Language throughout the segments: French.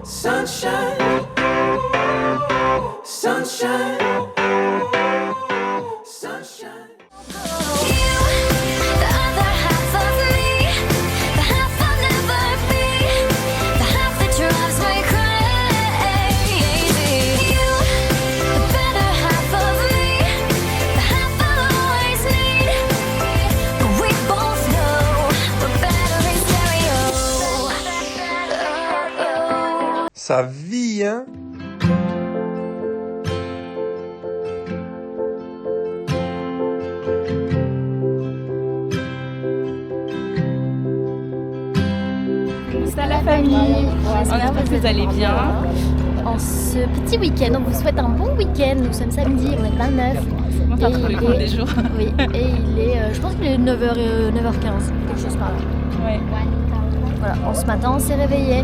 Sunshine, sunshine, sunshine. The other half of me, the half I'll never be, the half that drives me crazy. You, the better half of me, the half I'll always need. We both know we're better in stereo. Ça vit, hein? Salut la famille, j'espère que vous allez bien. En ce petit week-end, on vous souhaite un bon week-end. Nous sommes samedi, on est le 29. C'est bon, t'as trouvé le compte des jours. Oui, et il est, je pense qu'il est 9h15, quelque chose par là. Ouais. Voilà, ce matin, on s'est réveillé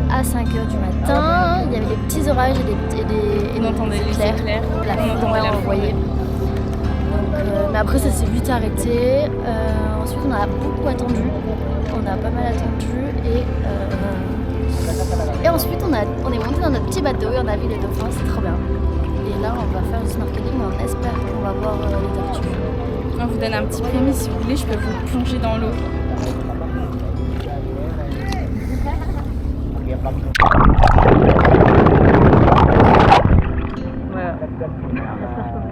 à 5h du matin. Il y avait des petits orages et On entendait les éclairs, La on entendait la envoyée. Donc, mais après, ça s'est vite arrêté. Ensuite, on a beaucoup attendu. On a pas mal attendu et ensuite on est monté dans notre petit bateau et on a vu les dauphins, c'est trop bien. Et là on va faire du snorkeling, on espère qu'on va voir les tortues. On vous donne un petit prémisse, si vous voulez, je peux vous plonger dans l'eau. Voilà. J'espère que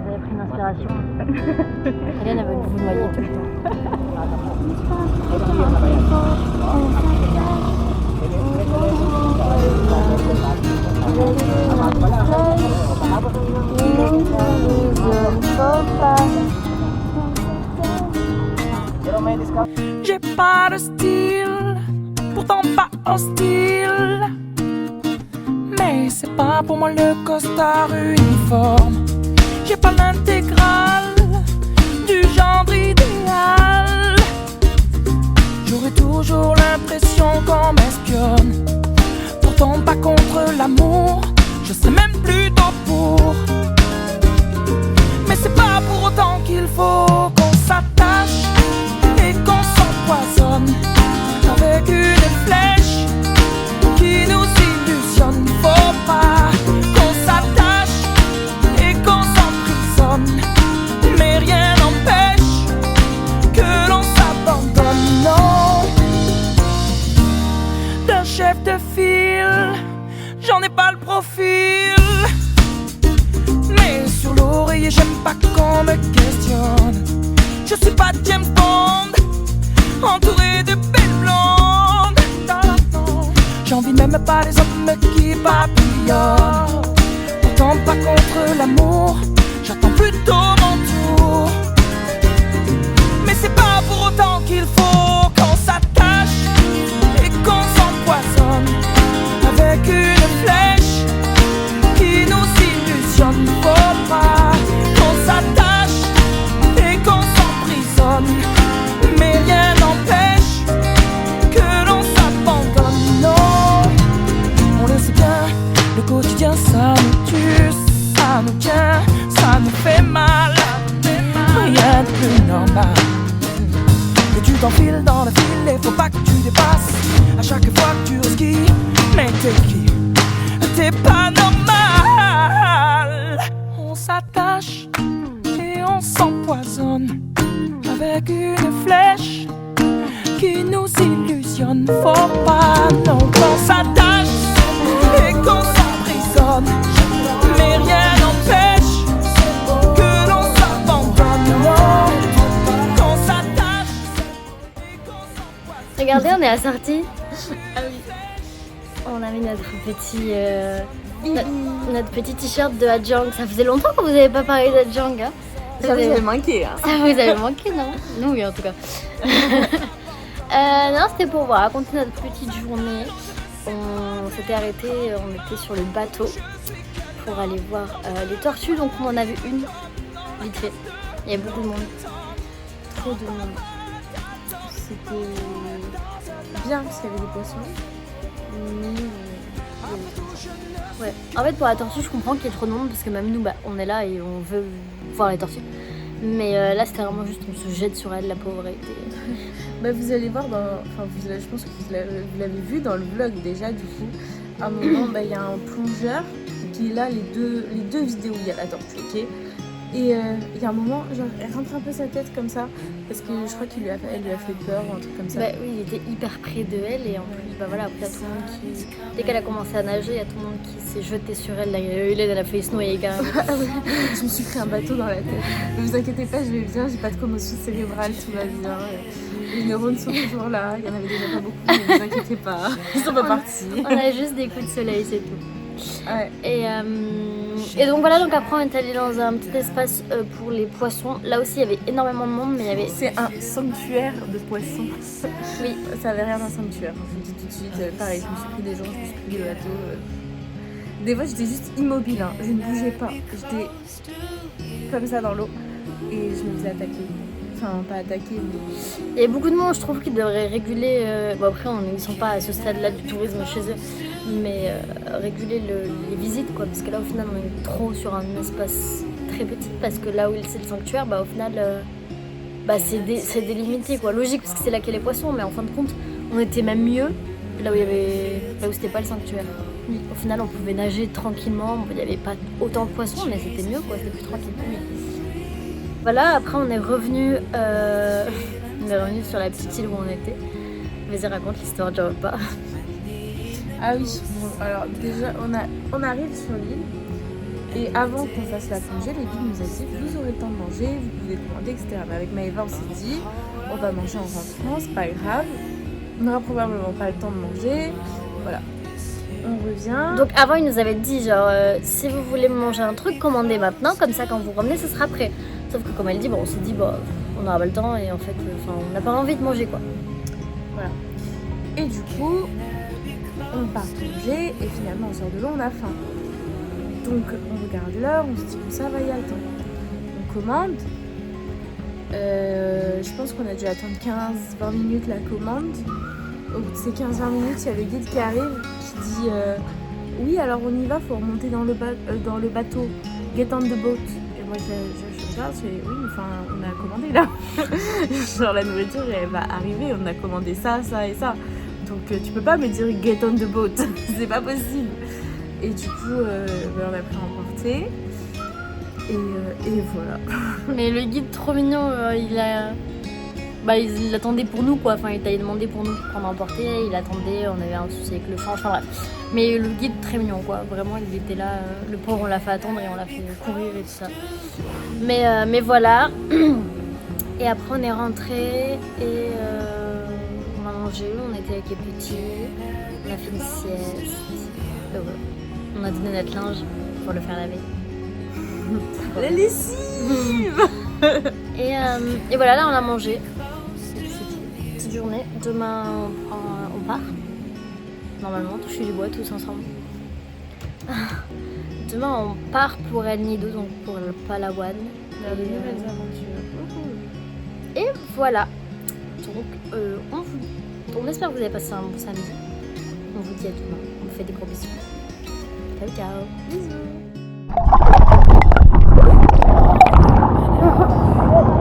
vous avez pris une inspiration. Hélène elle veut vous noyer tout le temps. J'ai pas de style, pourtant pas hostile. Mais c'est pas pour moi le costard uniforme. J'ai pas l'intégrale du genre idéal. J'aurais toujours l'impression qu'on m'espionne. Pourtant pas contre l'amour, je serais même plutôt pour. Mais c'est pas pour autant qu'il faut qu'on s'attache et qu'on s'empoisonne avec une flèche qui nous illusionne. Faut pas qu'on s'attache et qu'on s'emprisonne, mais rien n'empêche que l'on s'abandonne. Non, d'un chef de file, j'en ai pas le profil. Mais sur l'oreiller, j'aime pas qu'on me questionne. Je suis pas James Bond, entouré de belles blondes. Non, j'envie même pas les hommes qui papillonnent. Pourtant pas contre l'amour, j'attends plutôt mon tour. Mais c'est pas pour autant qu'il faut qu'on s'attache et qu'on s'empoisonne avec une flèche qui nous illusionne. Faut pas qu'on s'attache et qu'on s'emprisonne, mais rien n'empêche que l'on s'abandonne. Non, on le sait bien, le quotidien ça nous tue, ça nous tient, ça nous fait mal. Rien de plus normal. Et tu t'enfiles dans la file et faut pas que tu dépasses à chaque fois que tu resquilles. Mais t'es qui? T'es pas normal. On s'attache et on s'empoisonne avec une flèche qui nous illusionne. Faut pas non qu'on s'attache et qu'on s'emprisonne, mais rien n'empêche que l'on s'abandonne. Non, qu'on s'attache et qu'on s'empoisonne. Regardez, on est assortis. Ah oui. On a mis notre petit t-shirt de Hadjang. Ça faisait longtemps que vous n'avez pas parlé d'Hadjang. Hein. Ça vous avait manqué. Hein. Ça vous avait manqué, non? Nous, oui, en tout cas. Non, c'était pour voir, raconter notre petite journée. On s'était arrêté, on était sur le bateau pour aller voir les tortues. Donc, on en a vu une, vite fait. Il y avait beaucoup de monde. Trop de monde. C'était bien parce qu'il y avait des poissons. Ouais. En fait, pour la tortue, je comprends qu'il y ait trop de monde parce que même nous, on est là et on veut voir les tortues. Mais là, c'était vraiment juste, on se jette sur elle, la pauvre. Bah, vous allez voir, je pense que vous l'avez vu dans le vlog déjà, du coup. à un moment, il y a un plongeur qui est là, les deux vidéos où il y a la tortue, ok. Et il y a un moment, genre, elle rentre un peu sa tête comme ça, parce que je crois qu'elle lui a fait peur ou un truc comme ça. Bah oui, il était hyper près de elle et en plus, bah voilà, après, il y a tout le monde qui... Dès qu'elle a commencé à nager, il y a tout le monde qui s'est jeté sur elle. Là, Hélène, elle a fait se noyer carrément. Je me suis pris un bateau dans la tête. Ne vous inquiétez pas, je vais bien, j'ai pas de commotion cérébrale, tout va bien. Les neurones sont toujours là, il y en avait déjà pas beaucoup, mais ne vous inquiétez pas, ils sont pas partis. On a juste des coups de soleil, c'est tout. Ouais. Et donc voilà, donc après on est allé dans un petit espace pour les poissons. Là aussi il y avait énormément de monde, mais il y avait... C'est un sanctuaire de poissons. Oui. Ça avait rien d'un sanctuaire, je vous le dis tout de suite. Pareil, je me suis pris des gens, je me suis pris des bateaux. Des fois j'étais juste immobile, hein. Je ne bougeais pas. J'étais comme ça dans l'eau et je me faisais attaquer. Enfin, pas attaquer, mais... Il y a beaucoup de monde, je trouve, qui devraient réguler... Bon après, ils ne sont pas à ce stade-là du tourisme chez eux, mais réguler les visites, quoi. Parce que là, au final, on est trop sur un espace très petit, parce que là où c'est le sanctuaire, au final, c'est délimité, quoi. Logique, parce que c'est là qu'il y a les poissons, mais en fin de compte, on était même mieux là où c'était pas le sanctuaire. Oui. Au final, on pouvait nager tranquillement, il n'y avait pas autant de poissons, mais c'était mieux, quoi. C'était plus tranquille. Oui. Voilà, après on est revenu sur la petite île où on était. Vas-y, raconte l'histoire de repas. Ah oui, bon, alors déjà on arrive sur l'île et avant qu'on fasse la plongée, les guides nous a dit vous aurez le temps de manger, vous pouvez commander, etc. Mais avec Maëva on s'est dit on va manger en rentrant, c'est pas grave, on n'aura probablement pas le temps de manger, voilà. On revient. Donc avant il nous avait dit genre si vous voulez manger un truc, commandez maintenant, comme ça quand vous revenez ce sera prêt. Sauf que comme elle dit, on s'est dit on n'aura pas le temps et en fait on n'a pas envie de manger quoi. Voilà. Et du coup, on part plonger et finalement on sort de l'eau, on a faim. Donc on regarde l'heure, on se dit ça va, il y a le temps. On commande. Je pense qu'on a dû attendre 15-20 minutes la commande. Au bout de ces 15-20 minutes, il y a le guide qui arrive qui dit oui alors on y va, faut remonter dans le bateau. Get on the boat. Et moi je regarde, je fais oui mais enfin on a commandé là. Genre la nourriture elle va arriver, on a commandé ça et ça. Donc tu peux pas me dire get on the boat, c'est pas possible. Et du coup on a pris un emporter et voilà. Mais le guide trop mignon, il attendait pour nous quoi, enfin il t'avait demandé pour nous qu'on emportait, il attendait, on avait un souci avec le change, enfin bref. Mais le guide très mignon quoi, vraiment il était là, le pauvre on l'a fait attendre et on l'a fait courir et tout ça. Mais voilà, et après on est rentré et on a mangé, on était avec les petits, on a fait une sieste, voilà. On a donné notre linge pour le faire laver. La lessive. Et voilà, là on a mangé. Petite journée. Demain on part. Normalement, toucher du bois tous ensemble. Demain on part pour El Nido, donc pour le Palawan. De nouvelles aventures. Et voilà. Donc on espère que vous avez passé un bon samedi. On vous dit à demain. On vous fait des gros bisous. Ciao ciao. Bisous.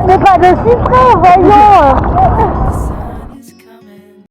Mais pas de si frais, voyons.